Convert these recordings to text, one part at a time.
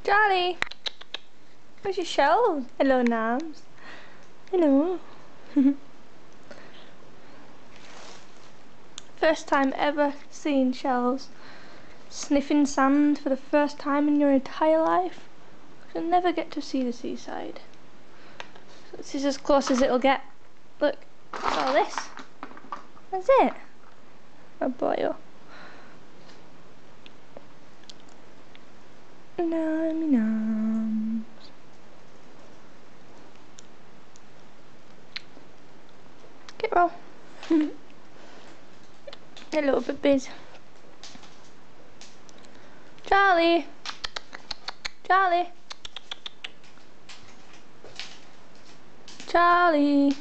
Charlie! Where's your shells? Hello, Nams. Hello. First time ever seeing shells. Sniffing sand for the first time in your entire life. You'll never get to see the seaside. So this is as close as it'll get. Look, what's all this? That's it. A boil. Nummy nums. Get roll. A little bit busy. Charlie. Charlie. Charlie.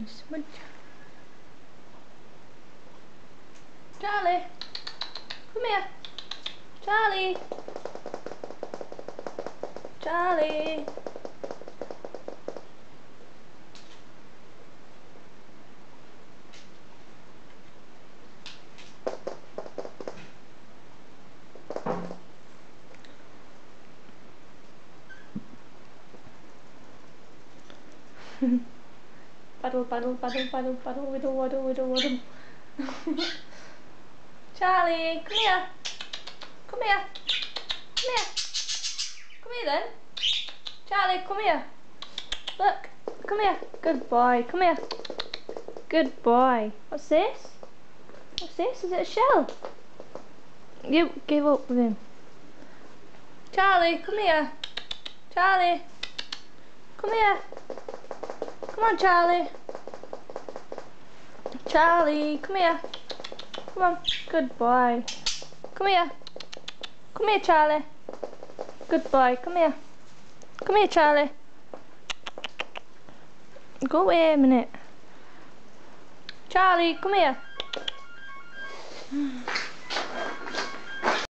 Smudge. Charlie. Come here. Charlie. Charlie. Paddle, paddle, paddle, paddle, paddle, whittle, waddle, whittle, waddle. Charlie, come here. Come here. Come here. Come here then. Charlie, come here. Look. Come here. Good boy. Come here. Good boy. What's this? What's this? Is it a shell? You give up with him. Charlie, come here. Charlie. Come here. Come on, Charlie. Charlie, come here. Come on. Good boy. Come here. Come here, Charlie. Good boy. Come here. Come here, Charlie. Go away a minute. Charlie, come here.